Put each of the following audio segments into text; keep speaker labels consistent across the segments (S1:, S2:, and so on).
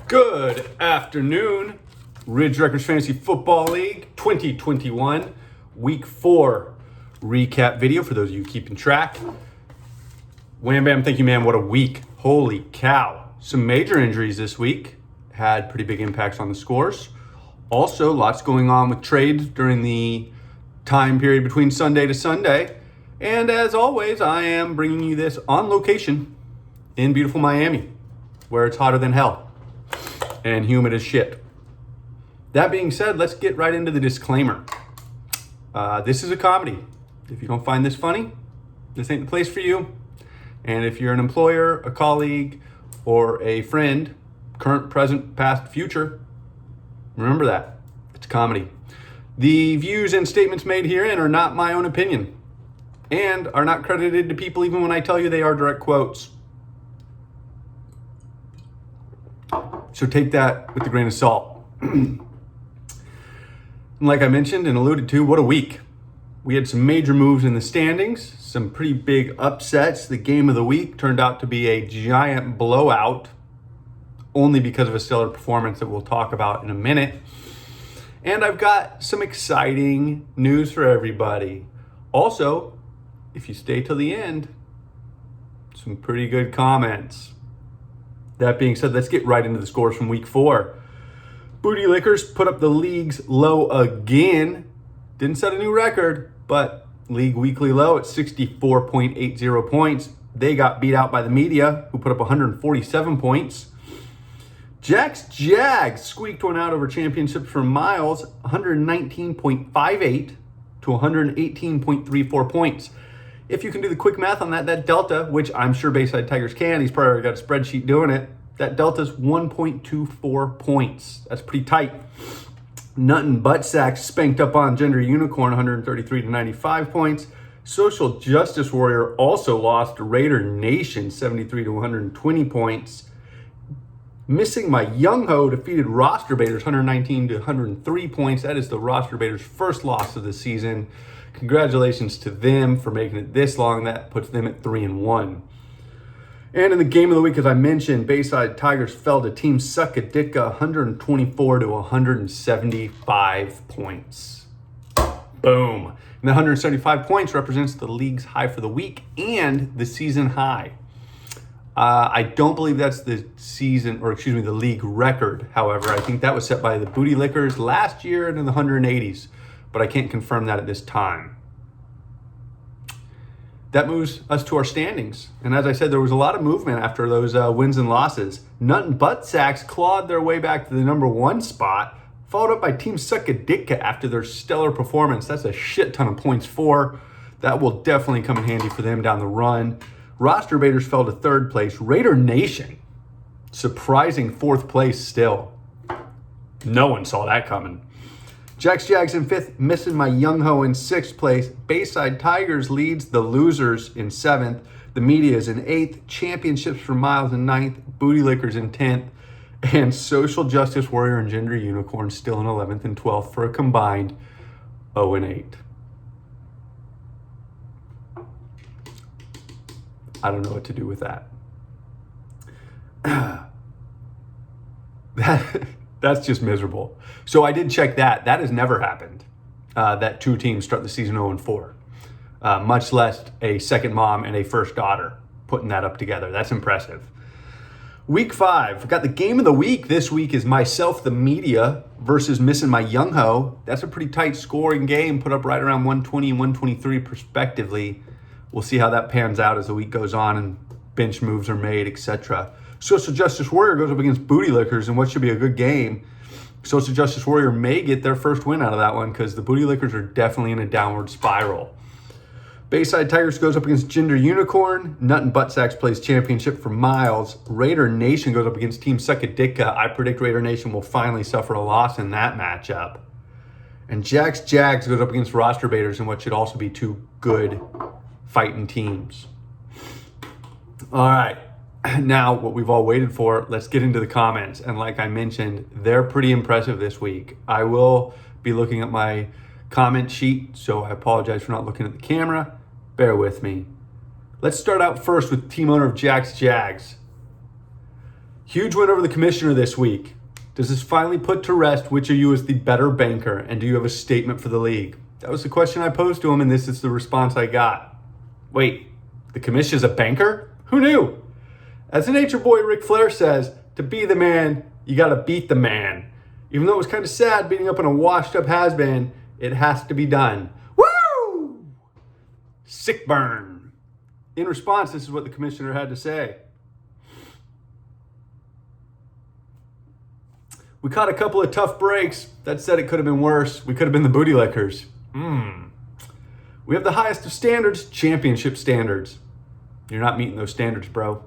S1: Good afternoon, Ridge Records Fantasy Football League 2021 Week 4 recap video for those of you keeping track. Wham bam, thank you man, what a week. Holy cow. Some major injuries this week had pretty big impacts on the scores. Also, lots going on with trades during the time period between Sunday to Sunday. And as always, I am bringing you this on location in beautiful Miami, where it's hotter than hell and humid as shit. That being said, let's get right into the disclaimer. This is a comedy. If you don't find this funny, this ain't the place for you. And if you're an employer, a colleague, or a friend, current, present, past, future, remember that. It's comedy. The views and statements made herein are not my own opinion and are not credited to people even when I tell you they are direct quotes. So take that with a grain of salt. And like I mentioned and alluded to, what a week. We had some major moves in the standings, some pretty big upsets. The game of the week turned out to be a giant blowout, only because of a stellar performance that we'll talk about in a minute. And I've got some exciting news for everybody. Also, if you stay till the end, some pretty good comments. That being said, let's get right into the scores from week 4. Booty Lickers put up the league's low again. Didn't set a new record, but league weekly low at 64.80 points. They got beat out by the media, who put up 147 points. Jack's Jags squeaked one out over championships for Miles, 119.58 to 118.34 points. If you can do the quick math on that delta, which I'm sure Bayside Tigers can, he's probably got a spreadsheet doing it, that delta's 1.24 points. That's pretty tight. Nut and Butt Sacks spanked up on Gender Unicorn, 133 to 95 points. Social Justice Warrior also lost to Raider Nation, 73 to 120 points. Missing My Young Ho defeated Roster Baiters, 119 to 103 points. That is the Roster Baiters' first loss of the season. Congratulations to them for making it this long. That puts them at 3-1. And in the game of the week, as I mentioned, Bayside Tigers fell to Team Suckaditka, 124 to 175 points. Boom. And the 175 points represents the league's high for the week and the season high. I don't believe that's the league record. However, I think that was set by the Booty Lickers last year in the 180s. But I can't confirm that at this time. That moves us to our standings. And as I said, there was a lot of movement after those wins and losses. Nut and Butt Sacks clawed their way back to the number 1 spot, followed up by Team Suckaditka after their stellar performance. That's a shit ton of points for. That will definitely come in handy for them down the run. Roster Baiters fell to 3rd place. Raider Nation, surprising 4th place still. No one saw that coming. Jack's Jags in 5th, Missing My Young Ho in 6th place. Bayside Tigers leads the losers in 7th. The media is in 8th. Championships for Miles in 9th. Booty Lickers in 10th. And Social Justice Warrior and Gender Unicorn still in 11th and 12th for a combined 0-8. I don't know what to do with that. That's just miserable. So I did check that. That has never happened, that 2 teams start the season 0-4, much less a second mom and a first daughter putting that up together. That's impressive. Week 5, we've got the game of the week. This week is myself, the media, versus Missing My Young Ho. That's a pretty tight scoring game, put up right around 120 and 123 respectively. We'll see how that pans out as the week goes on and bench moves are made, etc. Social Justice Warrior goes up against Booty Lickers in what should be a good game. Social Justice Warrior may get their first win out of that one because the Booty Lickers are definitely in a downward spiral. Bayside Tigers goes up against Gender Unicorn. Nut and Butt Sacks plays championship for Miles. Raider Nation goes up against Team Suckaditka. I predict Raider Nation will finally suffer a loss in that matchup. And Jack's Jags goes up against Roster Baiters in what should also be 2 good fighting teams. All right. Now, what we've all waited for, let's get into the comments. And like I mentioned, they're pretty impressive this week. I will be looking at my comment sheet, so I apologize for not looking at the camera. Bear with me. Let's start out first with team owner of Jack's Jags. Huge win over the commissioner this week. Does this finally put to rest which of you is the better banker, and do you have a statement for the league? That was the question I posed to him, and this is the response I got. Wait, the commissioner's a banker? Who knew? As the nature boy Ric Flair says, to be the man, you gotta beat the man. Even though it was kind of sad beating up on a washed-up has-been, it has to be done. Woo! Sick burn. In response, this is what the commissioner had to say. We caught a couple of tough breaks. That said, it could have been worse. We could have been the booty lickers. We have the highest of standards, championship standards. You're not meeting those standards, bro.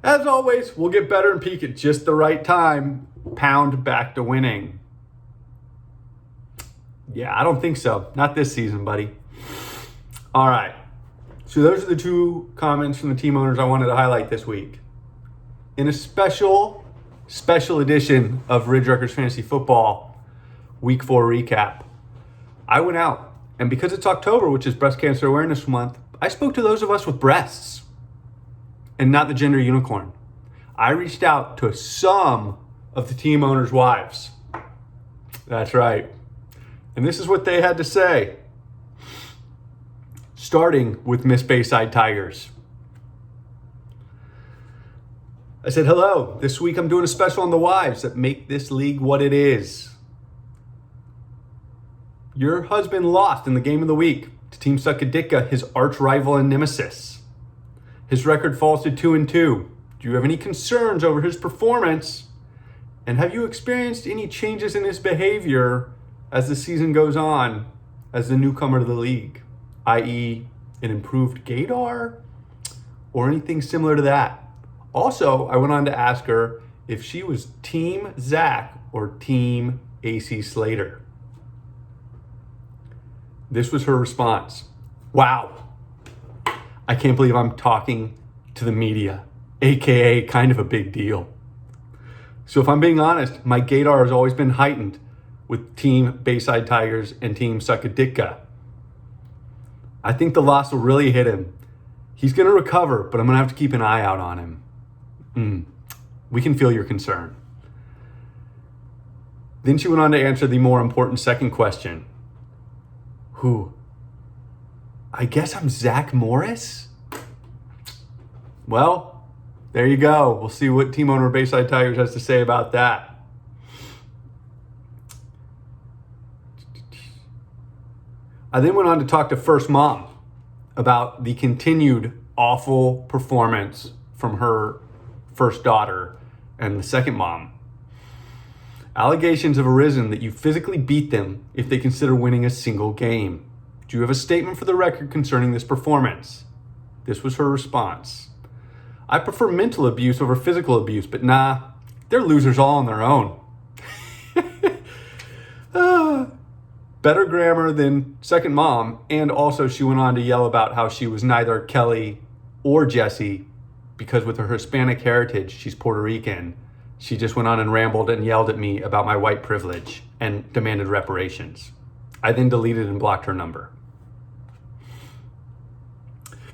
S1: As always, we'll get better and peak at just the right time. Pound back to winning. Yeah, I don't think so. Not this season, buddy. All right. So those are the two comments from the team owners I wanted to highlight this week. In a special edition of Ridge Rutgers Fantasy Football Week 4 recap, I went out, and because it's October, which is Breast Cancer Awareness Month, I spoke to those of us with breasts and not the gender unicorn. I reached out to some of the team owners' wives. That's right. And this is what they had to say. Starting with Miss Bayside Tigers. I said, hello, this week I'm doing a special on the wives that make this league what it is. Your husband lost in the game of the week to Team Suckaditka, his arch rival and nemesis. His record falls to 2-2. Do you have any concerns over his performance? And have you experienced any changes in his behavior as the season goes on as the newcomer to the league? I.e., an improved gaydar or anything similar to that? Also, I went on to ask her if she was Team Zach or Team AC Slater. This was her response. Wow. I can't believe I'm talking to the media, AKA kind of a big deal. So if I'm being honest, my gaydar has always been heightened with Team Bayside Tigers and Team Suckaditka. I think the loss will really hit him. He's going to recover, but I'm going to have to keep an eye out on him. We can feel your concern. Then she went on to answer the more important second question. Who? I guess I'm Zach Morris? Well, there you go. We'll see what team owner Bayside Tigers has to say about that. I then went on to talk to First Mom about the continued awful performance from her first daughter and the second mom. Allegations have arisen that you physically beat them if they consider winning a single game. Do you have a statement for the record concerning this performance? This was her response. I prefer mental abuse over physical abuse, but nah, they're losers all on their own. Better grammar than second mom, and also she went on to yell about how she was neither Kelly or Jesse because with her Hispanic heritage, she's Puerto Rican. She just went on and rambled and yelled at me about my white privilege and demanded reparations. I then deleted and blocked her number.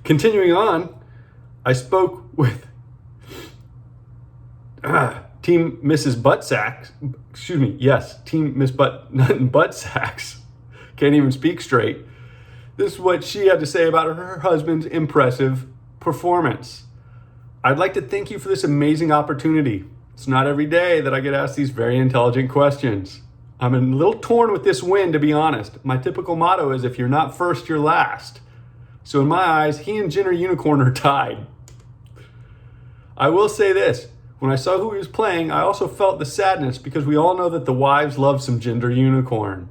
S1: Continuing on, I spoke with Team Mrs. Buttsacks. Team Miss Buttsacks. Can't even speak straight. This is what she had to say about her husband's impressive performance. I'd like to thank you for this amazing opportunity. It's not every day that I get asked these very intelligent questions. I'm a little torn with this win, to be honest. My typical motto is if you're not first, you're last. So in my eyes, he and Gender Unicorn are tied. I will say this. When I saw who he was playing, I also felt the sadness because we all know that the wives love some Gender Unicorn.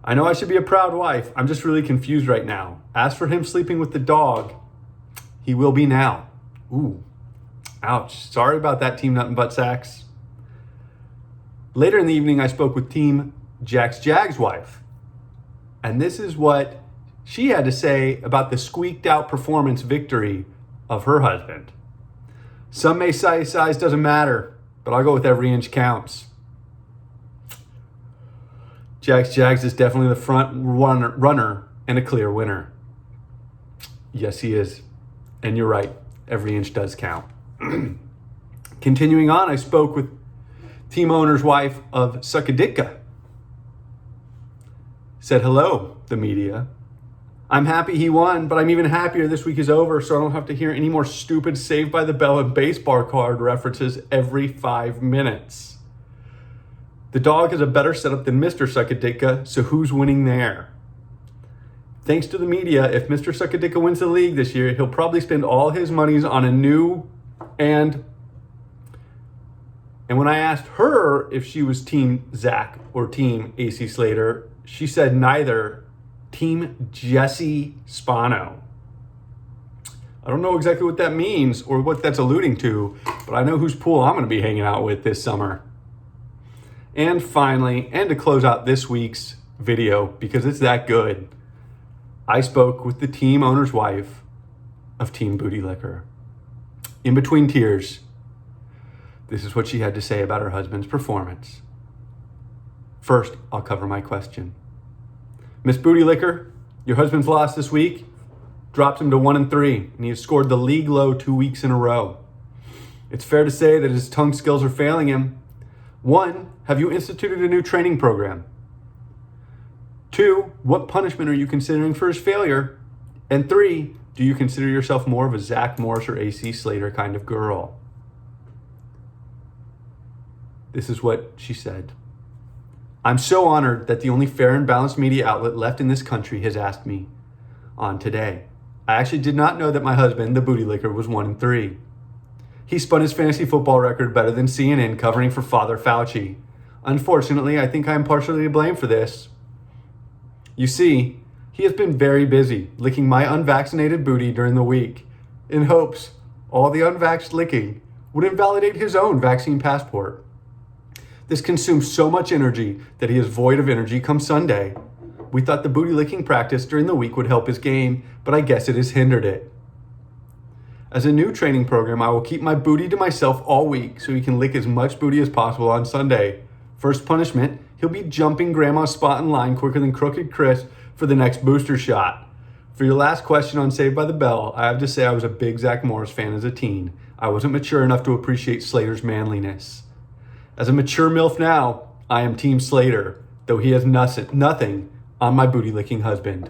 S1: I know I should be a proud wife. I'm just really confused right now. As for him sleeping with the dog, he will be now. Ooh, ouch. Sorry about that, Team Nut and Buttsacks. Later in the evening, I spoke with Team Jack's Jags wife. And this is what she had to say about the squeaked out performance victory of her husband. Some may say size doesn't matter, but I'll go with every inch counts. Jack's Jags is definitely the front runner and a clear winner. Yes, he is. And you're right. Every inch does count. Continuing on, I spoke with team owner's wife of Sukkaditka. Said hello, the media. I'm happy he won, but I'm even happier this week is over so I don't have to hear any more stupid Saved by the Bell and baseball card references every 5 minutes. The dog has a better setup than Mr. Sukkaditka, so who's winning there? Thanks to the media, if Mr. Sukkaditka wins the league this year, he'll probably spend all his monies on a new and when I asked her if she was Team Zach or Team AC Slater, she said neither. Team Jesse Spano. I don't know exactly what that means or what that's alluding to, but I know whose pool I'm going to be hanging out with this summer. And finally, and to close out this week's video, because it's that good, I spoke with the team owner's wife of Team Booty Liquor. In between tears, this is what she had to say about her husband's performance. First, I'll cover my question. Miss Booty Liquor, your husband's loss this week drops him to 1-3, and he has scored the league low 2 weeks in a row. It's fair to say that his tongue skills are failing him. 1, have you instituted a new training program? 2, what punishment are you considering for his failure? And 3, do you consider yourself more of a Zach Morris or AC Slater kind of girl? This is what she said. I'm so honored that the only fair and balanced media outlet left in this country has asked me on today. I actually did not know that my husband, the Booty Liquor, was 1-3. He spun his fantasy football record better than CNN covering for Father Fauci. Unfortunately, I think I am partially to blame for this. You see, he has been very busy licking my unvaccinated booty during the week in hopes all the unvaxxed licking would invalidate his own vaccine passport. This consumes so much energy that he is void of energy come Sunday. We thought the booty licking practice during the week would help his game, but I guess it has hindered it. As a new training program, I will keep my booty to myself all week so he can lick as much booty as possible on Sunday. First punishment, he'll be jumping grandma's spot in line quicker than Crooked Chris for the next booster shot. For your last question on Saved by the Bell, I have to say I was a big Zach Morris fan as a teen. I wasn't mature enough to appreciate Slater's manliness. As a mature MILF now, I am Team Slater, though he has nothing on my booty-licking husband.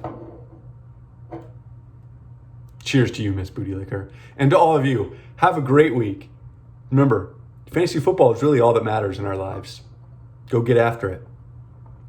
S1: Cheers to you, Miss Booty Liquor. And to all of you, have a great week. Remember, fantasy football is really all that matters in our lives. Go get after it.